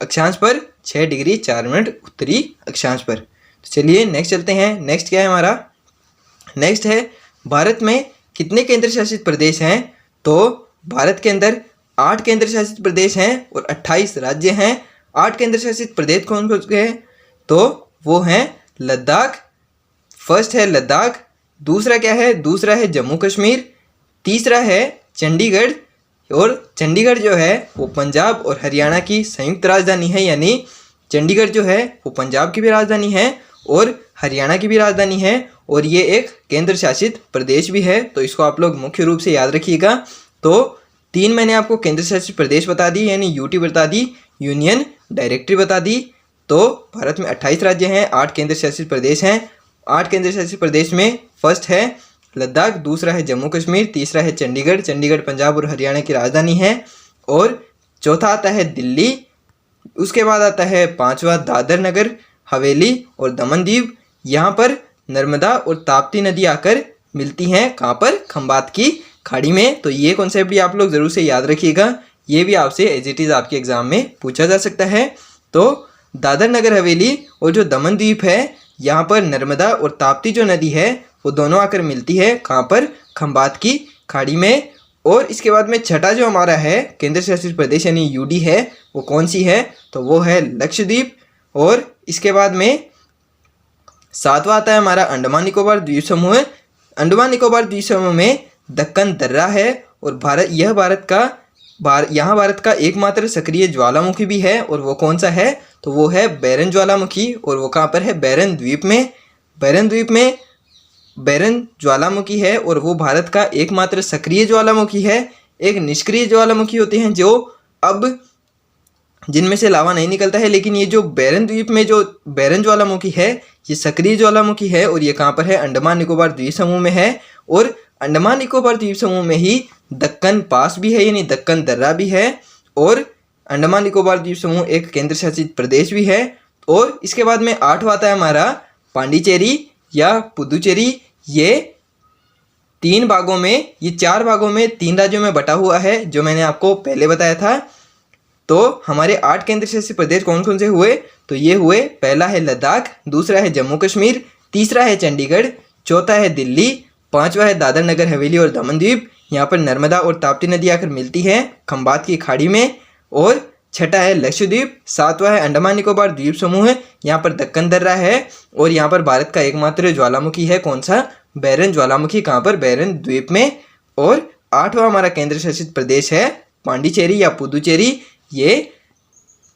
Speaker 1: अक्षांश पर? 6 डिग्री 4 मिनट उत्तरी अक्षांश पर। तो चलिए नेक्स्ट चलते हैं। नेक्स्ट क्या है हमारा? नेक्स्ट है भारत में कितने केंद्र शासित प्रदेश हैं? तो भारत के अंदर 8 केंद्र शासित प्रदेश हैं और 28 राज्य हैं। 8 केंद्र शासित प्रदेश कौन कौन से हैं? तो वो हैं लद्दाख। फर्स्ट है लद्दाख, दूसरा क्या है, दूसरा है जम्मू कश्मीर, तीसरा है चंडीगढ़। और चंडीगढ़ जो है वो पंजाब और हरियाणा की संयुक्त राजधानी है, यानी चंडीगढ़ जो है वो पंजाब की भी राजधानी है और हरियाणा की भी राजधानी है और ये एक केंद्र शासित प्रदेश भी है। तो इसको आप लोग मुख्य रूप से याद रखिएगा। तो 3 मैंने आपको केंद्र शासित प्रदेश बता दी, यानी यूटी बता दी, यूनियन डायरेक्टरी बता दी। तो भारत में 28 राज्य हैं, 8 केंद्र शासित प्रदेश हैं। 8 केंद्र शासित प्रदेश में फर्स्ट है लद्दाख, दूसरा है जम्मू कश्मीर, तीसरा है चंडीगढ़, चंडीगढ़ पंजाब और हरियाणा की राजधानी है, और चौथा आता है दिल्ली। उसके बाद आता है 5वां दादर नगर हवेली और दमन दीव। यहाँ पर नर्मदा और ताप्ती नदी आकर मिलती हैं, कहाँ पर, खंबात की खाड़ी में। तो ये कॉन्सेप्ट भी आप लोग ज़रूर से याद रखिएगा, ये भी आपसे एज इट इज़ आपके एग्जाम में पूछा जा सकता है। तो दादर नगर हवेली और जो दमन द्वीप है, यहाँ पर नर्मदा और ताप्ती जो नदी है वो दोनों आकर मिलती है, कहाँ पर, खंबात की खाड़ी में। और इसके बाद में छठा जो हमारा है केंद्र शासित प्रदेश यानी यूडी है, वो कौन सी है, तो वो है लक्षद्वीप। और इसके बाद में 7वां आता है हमारा अंडमान निकोबार द्वीप समूह। अंडमान निकोबार द्वीप समूह में दक्कन दर्रा है और यहाँ भारत का एकमात्र सक्रिय ज्वालामुखी भी है, और वो कौन सा है, तो वो है बैरन ज्वालामुखी। और वो कहाँ पर है, बैरन द्वीप में। बैरन द्वीप में बैरन ज्वालामुखी है और वो भारत का एकमात्र सक्रिय ज्वालामुखी है। एक निष्क्रिय ज्वालामुखी होते हैं जो अब जिनमें से लावा नहीं निकलता है, लेकिन ये जो बैरन द्वीप में जो बैरन ज्वालामुखी है ये सक्रिय ज्वालामुखी है, और ये कहाँ पर है, अंडमान निकोबार द्वीप समूह में है। और अंडमान निकोबार द्वीप समूह में ही दक्कन पास भी है, यानी दक्कन दर्रा भी है, और अंडमान निकोबार द्वीप समूह एक केंद्र शासित प्रदेश भी है। और इसके बाद में 8वां आता है हमारा पांडिचेरी या पुदुचेरी। ये 3 भागों में, ये 4 भागों में 3 राज्यों में बटा हुआ है, जो मैंने आपको पहले बताया था। तो हमारे 8 केंद्र शासित प्रदेश कौन कौन से हुए, तो ये हुए, पहला है लद्दाख, दूसरा है जम्मू कश्मीर, तीसरा है चंडीगढ़, चौथा है दिल्ली, 5वां है दादर नगर हवेली और दमन द्वीप। यहाँ पर नर्मदा और ताप्ती नदी आकर मिलती है खंबात की खाड़ी में। और छठा है लक्षद्वीप, 7वां है अंडमान निकोबार द्वीप समूह, यहाँ पर दक्कन दर्रा है, और यहाँ पर भारत का एकमात्र ज्वालामुखी है, कौन सा, बैरन ज्वालामुखी, कहाँ पर, बैरन द्वीप में। और 8वां हमारा केंद्र शासित प्रदेश है पांडिचेरी या पुदुचेरी। ये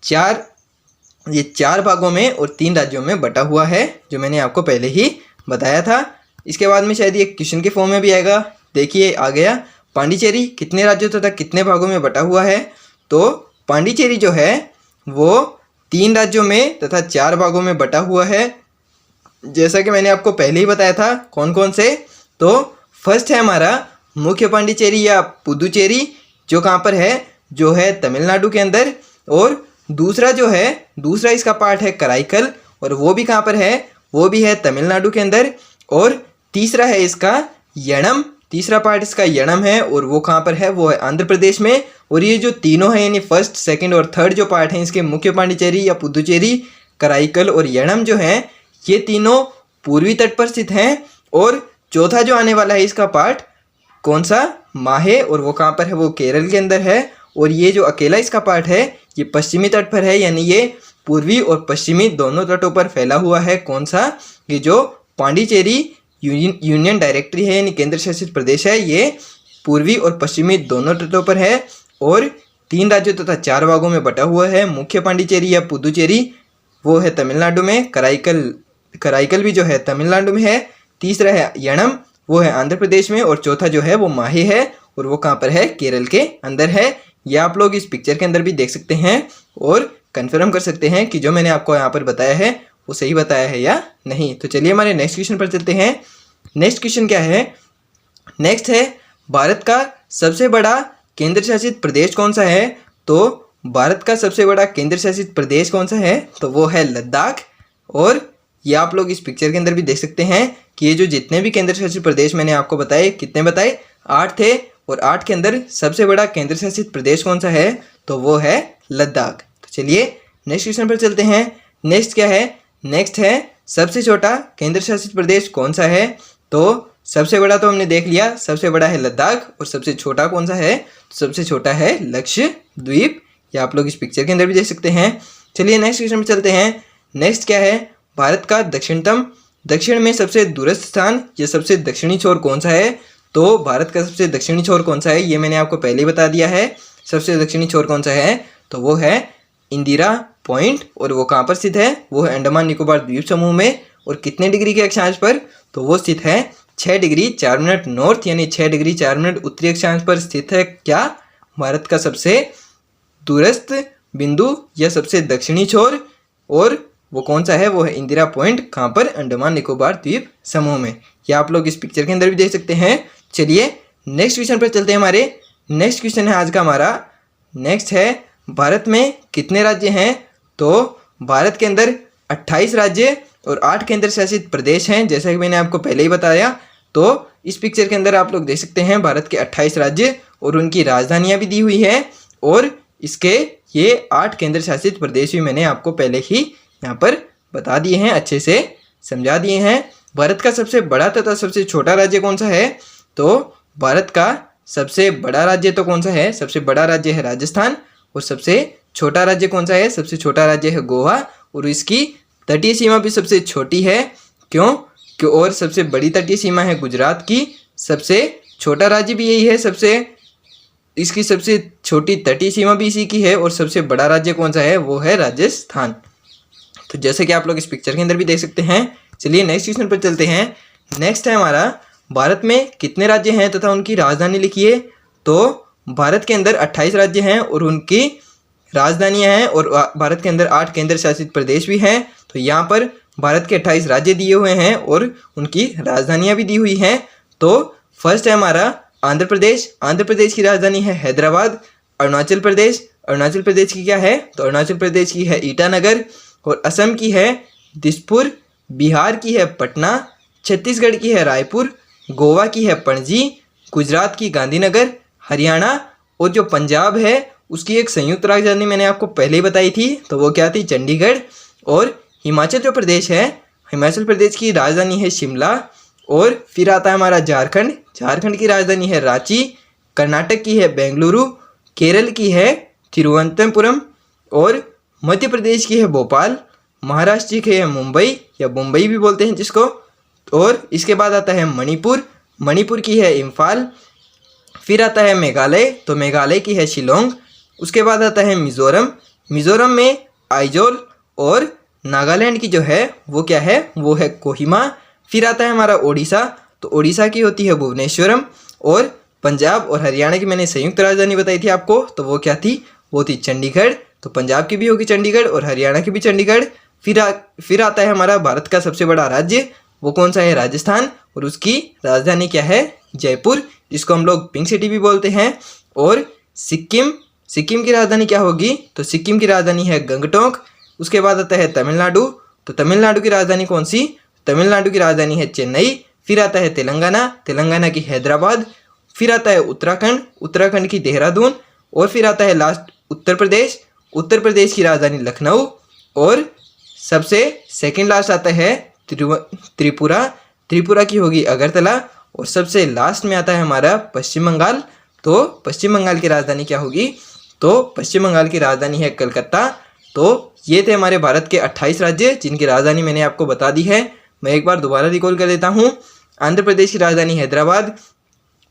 Speaker 1: चार भागों में और 3 राज्यों में बटा हुआ है, जो मैंने आपको पहले ही बताया था। इसके बाद में शायद ये क्वेश्चन के फॉर्म में भी आएगा। देखिए आ गया, पांडिचेरी कितने राज्यों तथा कितने भागों में बटा हुआ है। तो पांडिचेरी जो है वो 3 राज्यों में तथा 4 भागों में बटा हुआ है, जैसा कि मैंने आपको पहले ही बताया था। कौन कौन से, तो फर्स्ट है हमारा मुख्य पांडिचेरी या पुदुचेरी, जो कहाँ पर है, जो है तमिलनाडु के अंदर। और दूसरा जो है, दूसरा इसका पार्ट है कराईकल, और वो भी कहाँ पर है, वो भी है तमिलनाडु के अंदर। और तीसरा है इसका यणम, तीसरा पार्ट इसका यणम है, और वो कहाँ पर है, वो है आंध्र प्रदेश में। और ये जो तीनों हैं, यानी फर्स्ट, सेकंड और थर्ड जो पार्ट हैं इसके, मुख्य पांडिचेरी या पुदुचेरी, कराईकल और यणम जो हैं, ये तीनों पूर्वी तट पर स्थित हैं। और चौथा जो आने वाला है इसका पार्ट, कौन सा, माहे, और वो कहाँ पर है, वो केरल के अंदर है। और ये जो अकेला इसका पार्ट है ये पश्चिमी तट पर है, यानी ये पूर्वी और पश्चिमी दोनों तटों पर फैला हुआ है। कौन सा, ये जो पांडिचेरी यूनियन डायरेक्टरी है, यानी केंद्र शासित प्रदेश है, ये पूर्वी और पश्चिमी दोनों तटों पर है और 3 राज्यों तथा 4 भागों में बटा हुआ है। मुख्य पांडिचेरी या पुदुचेरी वो है तमिलनाडु में, कराईकल भी जो है तमिलनाडु में है, तीसरा है यणम, वो है आंध्र प्रदेश में, और चौथा जो है वो माहे है, और वो कहाँ पर है, केरल के अंदर है। ये आप लोग इस पिक्चर के अंदर भी देख सकते हैं और कंफर्म कर सकते हैं कि जो मैंने आपको यहाँ पर बताया है वो सही बताया है या नहीं। तो चलिए हमारे नेक्स्ट क्वेश्चन पर चलते हैं। नेक्स्ट क्वेश्चन क्या है, नेक्स्ट है भारत का सबसे बड़ा केंद्र शासित प्रदेश कौन सा है। तो भारत का सबसे बड़ा केंद्र शासित प्रदेश कौन सा है, तो वो है लद्दाख। और ये आप लोग इस पिक्चर के अंदर भी देख सकते हैं कि ये जो जितने भी केंद्र शासित प्रदेश मैंने आपको बताए, कितने बताए, 8 थे, और 8 के अंदर सबसे बड़ा केंद्र शासित प्रदेश कौन सा है, तो वो है लद्दाख। तो चलिए नेक्स्ट क्वेश्चन पर चलते हैं। नेक्स्ट क्या है, नेक्स्ट है सबसे छोटा केंद्र शासित प्रदेश कौन सा है। तो सबसे बड़ा तो हमने देख लिया, सबसे बड़ा है लद्दाख, और सबसे छोटा कौन सा है, तो सबसे छोटा है लक्षद्वीप। ये आप लोग इस पिक्चर के अंदर भी देख सकते हैं। चलिए नेक्स्ट क्वेश्चन पर चलते हैं। नेक्स्ट क्या है, भारत का दक्षिण में सबसे दूरस्थ स्थान या सबसे दक्षिणी छोर कौन सा है। तो भारत का सबसे दक्षिणी छोर कौन सा है, ये मैंने आपको पहले ही बता दिया है। सबसे दक्षिणी छोर कौन सा है, तो वो है इंदिरा पॉइंट, और वो कहाँ पर स्थित है, वो है अंडमान निकोबार द्वीप समूह में। और कितने डिग्री के अक्षांश पर, तो वो स्थित है 6 डिग्री 4 मिनट नॉर्थ, यानी 6 डिग्री 4 मिनट उत्तरी अक्षांश पर स्थित है। क्या, भारत का सबसे दूरस्थ बिंदु या सबसे दक्षिणी छोर, और वो कौन सा है, वो है इंदिरा पॉइंट। कहाँ पर, अंडमान निकोबार द्वीप समूह में। या आप लोग इस पिक्चर के अंदर भी देख सकते हैं। चलिए नेक्स्ट क्वेश्चन पर चलते हैं। हमारे नेक्स्ट क्वेश्चन है आज का हमारा, नेक्स्ट है भारत में कितने राज्य हैं। तो भारत के अंदर 28 राज्य और 8 केंद्र शासित प्रदेश हैं, जैसा कि मैंने आपको पहले ही बताया। तो इस पिक्चर के अंदर आप लोग देख सकते हैं भारत के 28 राज्य और उनकी राजधानियाँ भी दी हुई है, और इसके ये 8 केंद्र शासित प्रदेश भी मैंने आपको पहले ही यहाँ पर बता दिए हैं, अच्छे से समझा दिए हैं। भारत का सबसे बड़ा तथा सबसे छोटा राज्य कौन सा है, तो भारत का सबसे बड़ा राज्य तो कौन सा है, सबसे बड़ा राज्य है राजस्थान, और सबसे छोटा राज्य कौन सा है, सबसे छोटा राज्य है गोवा, और इसकी तटीय सीमा भी सबसे छोटी है। क्यों, और सबसे बड़ी तटीय सीमा है गुजरात की। सबसे छोटा राज्य भी यही है, इसकी सबसे छोटी तटीय सीमा भी इसी की है, और सबसे बड़ा राज्य कौन सा है, वो है राजस्थान। तो जैसे कि आप लोग इस पिक्चर के अंदर भी देख सकते हैं। चलिए नेक्स्ट क्वेश्चन पर चलते हैं। नेक्स्ट है हमारा, भारत में कितने राज्य हैं तथा उनकी राजधानी लिखिए। तो भारत के अंदर 28 राज्य हैं और उनकी राजधानियां हैं, और भारत के अंदर 8 केंद्र शासित प्रदेश भी हैं। तो यहाँ पर भारत के 28 राज्य दिए हुए हैं और उनकी राजधानियां भी दी हुई हैं। तो फर्स्ट है हमारा आंध्र प्रदेश। आंध्र प्रदेश की राजधानी है हैदराबाद। अरुणाचल प्रदेश की क्या है, तो अरुणाचल प्रदेश की है ईटानगर, और असम की है दिसपुर, बिहार की है पटना, छत्तीसगढ़ की है रायपुर, गोवा की है पणजी, गुजरात की गांधीनगर, हरियाणा और जो पंजाब है उसकी एक संयुक्त राजधानी मैंने आपको पहले ही बताई थी, तो वो क्या थी, चंडीगढ़। और हिमाचल जो प्रदेश है, हिमाचल प्रदेश की राजधानी है शिमला। और फिर आता है हमारा झारखंड की राजधानी है रांची, कर्नाटक की है बेंगलुरु, केरल की है तिरुवनंतपुरम, और मध्य प्रदेश की है भोपाल, महाराष्ट्र की है मुंबई या मुंबई भी बोलते हैं जिसको। और इसके बाद आता है मणिपुर की है इम्फाल। फिर आता है मेघालय, तो मेघालय की है शिलोंग। उसके बाद आता है मिज़ोरम में आइजोल, और नागालैंड की जो है वो क्या है, वो है कोहिमा। फिर आता है हमारा ओडिशा, तो ओडिशा की होती है भुवनेश्वरम। और पंजाब और हरियाणा की मैंने संयुक्त राजधानी बताई थी आपको, तो वो क्या थी, वो थी चंडीगढ़। तो पंजाब की भी होगी चंडीगढ़ और हरियाणा की भी चंडीगढ़। फिर आता है हमारा भारत का सबसे बड़ा राज्य, वो कौन सा है, राजस्थान, और उसकी राजधानी क्या है, जयपुर, जिसको हम लोग पिंक सिटी भी बोलते हैं। और सिक्किम की राजधानी क्या होगी, तो सिक्किम की राजधानी है गंगटोक। उसके बाद आता है तमिलनाडु, तो तमिलनाडु की राजधानी कौन सी, तमिलनाडु की राजधानी है चेन्नई। फिर आता है तेलंगाना की हैदराबाद। फिर आता है उत्तराखंड की देहरादून। और फिर आता है लास्ट उत्तर प्रदेश की राजधानी लखनऊ। और सबसे सेकंड लास्ट आता है त्रिपुरा की होगी अगरतला। और सबसे लास्ट में आता है हमारा पश्चिम बंगाल। तो पश्चिम बंगाल की राजधानी क्या होगी, तो पश्चिम बंगाल की राजधानी है कलकत्ता। तो ये थे हमारे भारत के 28 राज्य जिनकी राजधानी मैंने आपको बता दी है। मैं एक बार दोबारा रिकॉल कर देता हूँ। आंध्र प्रदेश की राजधानी हैदराबाद,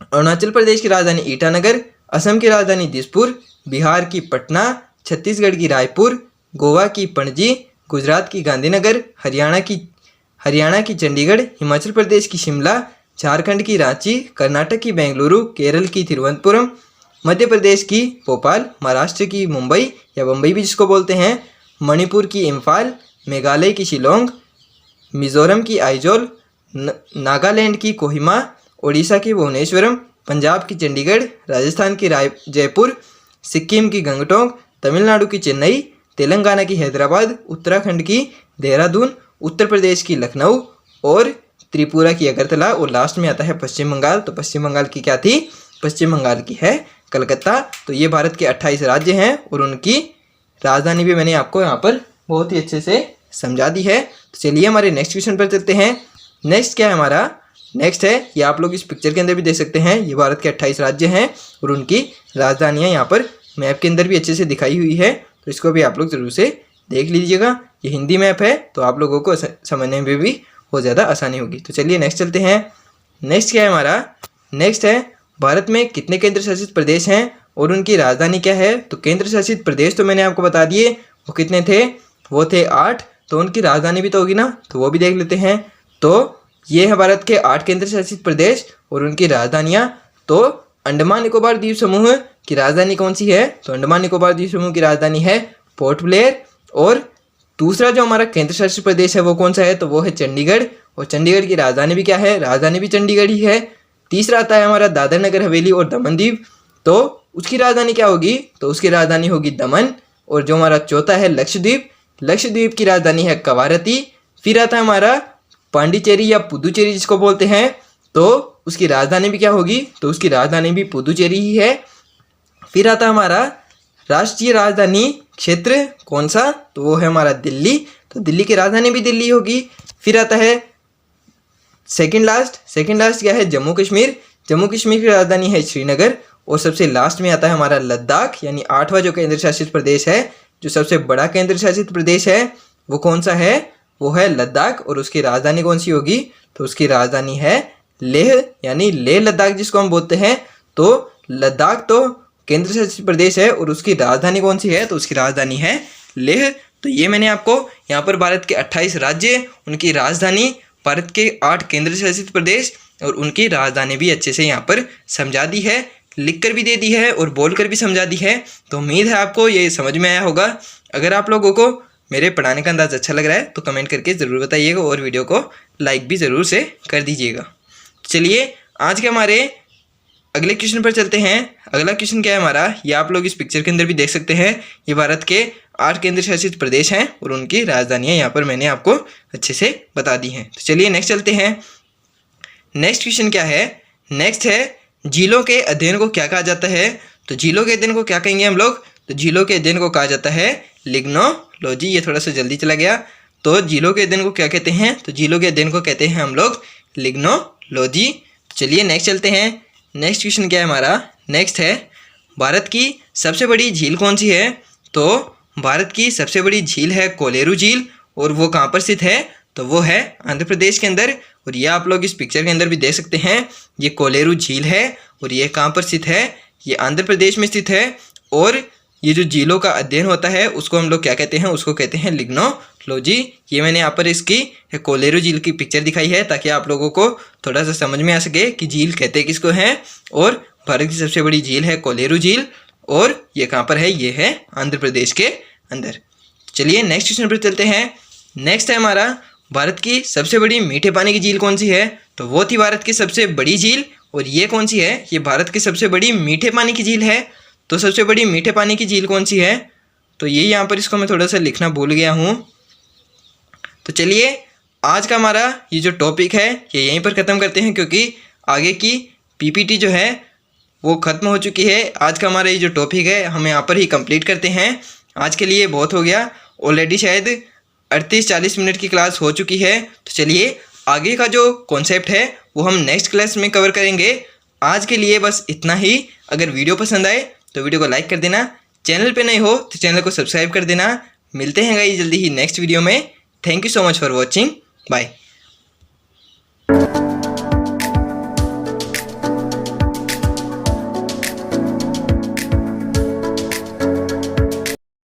Speaker 1: अरुणाचल प्रदेश की राजधानी ईटानगर, असम की राजधानी दिसपुर, बिहार की पटना, छत्तीसगढ़ की रायपुर, गोवा की पणजी, गुजरात की गांधीनगर, हरियाणा की चंडीगढ़, हिमाचल प्रदेश की शिमला, झारखंड की रांची, कर्नाटक की बेंगलुरु, केरल की तिरुवनंतपुरम, मध्य प्रदेश की भोपाल, महाराष्ट्र की मुंबई या बम्बई भी जिसको बोलते हैं, मणिपुर की इम्फाल, मेघालय की शिलोंग, मिज़ोरम की आइजोल, नागालैंड की कोहिमा, ओडिशा की भुवनेश्वरम, पंजाब की चंडीगढ़, राजस्थान की जयपुर, सिक्किम की गंगटोक, तमिलनाडु की चेन्नई, तेलंगाना की हैदराबाद, उत्तराखंड की देहरादून, उत्तर प्रदेश की लखनऊ और त्रिपुरा की अगरतला, और लास्ट में आता है पश्चिम बंगाल। तो पश्चिम बंगाल की क्या थी, पश्चिम बंगाल की है कलकत्ता। तो ये भारत के 28 राज्य हैं और उनकी राजधानी भी मैंने आपको यहाँ पर बहुत ही अच्छे से समझा दी है। तो चलिए हमारे नेक्स्ट क्वेश्चन पर चलते हैं। नेक्स्ट क्या है हमारा, नेक्स्ट है, ये आप लोग इस पिक्चर के अंदर भी देख सकते हैं, ये भारत के 28 राज्य हैं और उनकी राजधानियाँ यहाँ पर मैप के अंदर भी अच्छे से दिखाई हुई है। तो इसको भी आप लोग जरूर से देख लीजिएगा। ये हिंदी मैप है तो आप लोगों को समझने में भी बहुत ज़्यादा आसानी होगी। तो चलिए नेक्स्ट चलते हैं। नेक्स्ट क्या है हमारा, नेक्स्ट है भारत में कितने केंद्र शासित प्रदेश हैं और उनकी राजधानी क्या है। तो केंद्र शासित प्रदेश तो मैंने आपको बता दिए, वो कितने थे, वो थे 8। तो उनकी राजधानी भी तो होगी ना, तो वो भी देख लेते हैं। तो ये है भारत के 8 केंद्र शासित प्रदेश और उनकी राजधानियाँ। तो अंडमान निकोबार द्वीप समूह की राजधानी कौन सी है, तो अंडमान निकोबार द्वीप समूह की राजधानी है पोर्ट ब्लेयर। और दूसरा जो हमारा केंद्र शासित प्रदेश है वो कौन सा है, तो वो है चंडीगढ़, और चंडीगढ़ की राजधानी भी क्या है, राजधानी भी चंडीगढ़ ही है। तीसरा आता है हमारा दादर नगर हवेली और दमन दीव, तो उसकी राजधानी क्या होगी, तो उसकी राजधानी होगी दमन। और जो हमारा चौथा है लक्षद्वीप, लक्षद्वीप की राजधानी है कवारती। फिर आता है हमारा पांडिचेरी या पुदुचेरी जिसको बोलते हैं, तो उसकी राजधानी भी क्या होगी, तो उसकी राजधानी भी पुदुचेरी ही है। फिर आता है हमारा राष्ट्रीय राजधानी क्षेत्र कौन सा, तो वो है हमारा दिल्ली, तो दिल्ली की राजधानी भी दिल्ली होगी। फिर आता है सेकंड लास्ट क्या है, जम्मू कश्मीर, जम्मू कश्मीर की राजधानी है श्रीनगर। और सबसे लास्ट में आता है हमारा लद्दाख, यानी 8वां जो केंद्र शासित प्रदेश है, जो सबसे बड़ा केंद्र शासित प्रदेश है वो कौन सा है, वो है लद्दाख। और उसकी राजधानी कौन सी होगी, तो उसकी राजधानी है लेह, यानी लेह लद्दाख जिसको हम बोलते हैं। तो लद्दाख तो केंद्र शासित प्रदेश है और उसकी राजधानी कौन सी है, तो उसकी राजधानी है लेह। तो ये मैंने आपको यहाँ पर भारत के 28 राज्य, उनकी राजधानी, भारत के 8 केंद्र शासित प्रदेश और उनकी राजधानी भी अच्छे से यहाँ पर समझा दी है, लिख कर भी दे दी है और बोल कर भी समझा दी है। तो उम्मीद है आपको ये समझ में आया होगा। अगर आप लोगों को मेरे पढ़ाने का अंदाज़ अच्छा लग रहा है तो कमेंट करके ज़रूर बताइएगा और वीडियो को लाइक भी ज़रूर से कर दीजिएगा। चलिए आज के हमारे अगले क्वेश्चन पर चलते हैं। अगला क्वेश्चन क्या है हमारा, ये आप लोग इस पिक्चर के अंदर भी देख सकते हैं। ये भारत के 8 केंद्र शासित प्रदेश हैं और उनकी राजधानियाँ यहाँ पर मैंने आपको अच्छे से बता दी हैं। तो चलिए नेक्स्ट चलते हैं। नेक्स्ट क्वेश्चन क्या है, नेक्स्ट है झीलों के अध्ययन को क्या कहा जाता है। तो झीलों के अध्ययन को क्या कहेंगे हम लोग, तो झीलों के अध्ययन को कहा जाता है लिग्नोलॉजी। ये थोड़ा सा जल्दी चला गया। तो झीलों के अध्ययन को क्या कहते हैं, तो झीलों के अध्ययन को कहते हैं हम लोग लिग्नोलॉजी। चलिए नेक्स्ट चलते हैं। नेक्स्ट क्वेश्चन क्या है हमारा, नेक्स्ट है भारत की सबसे बड़ी झील कौन सी है। तो भारत की सबसे बड़ी झील है कोलेरू झील और वो कहाँ पर स्थित है, तो वो है आंध्र प्रदेश के अंदर। और ये आप लोग इस पिक्चर के अंदर भी देख सकते हैं, ये कोलेरू झील है और ये कहाँ पर स्थित है, ये आंध्र प्रदेश में स्थित है। और ये जो झीलों का अध्ययन होता है उसको हम लोग क्या कहते हैं, उसको कहते हैं लिग्नोलॉजी। ये मैंने यहाँ पर इसकी कोलेरू झील की पिक्चर दिखाई है ताकि आप लोगों को थोड़ा सा समझ में आ सके कि झील कहते किसको हैं। और भारत की सबसे बड़ी झील है कोलेरू झील और ये कहाँ पर है, ये है आंध्र प्रदेश के अंदर। चलिए नेक्स्ट क्वेश्चन पर चलते हैं। नेक्स्ट है हमारा भारत की सबसे बड़ी मीठे पानी की झील कौन सी है। तो वो थी भारत की सबसे बड़ी झील और ये कौन सी है, ये भारत की सबसे बड़ी मीठे पानी की झील है। तो सबसे बड़ी मीठे पानी की झील कौन सी है, तो ये यहाँ पर इसको मैं थोड़ा सा लिखना भूल गया हूँ। तो चलिए आज का हमारा ये जो टॉपिक है ये यहीं पर ख़त्म करते हैं क्योंकि आगे की पीपीटी जो है वो ख़त्म हो चुकी है। आज का हमारा ये जो टॉपिक है हम यहाँ पर ही कंप्लीट करते हैं। आज के लिए बहुत हो गया, ऑलरेडी शायद 38-40 मिनट की क्लास हो चुकी है। तो चलिए आगे का जो कॉन्सेप्ट है वो हम नेक्स्ट क्लास में कवर करेंगे। आज के लिए बस इतना ही। अगर वीडियो पसंद आए तो वीडियो को लाइक कर देना, चैनल पे नए हो तो चैनल को सब्सक्राइब कर देना। मिलते हैं गाइस जल्दी ही नेक्स्ट वीडियो में। Thank you so much for watching, bye.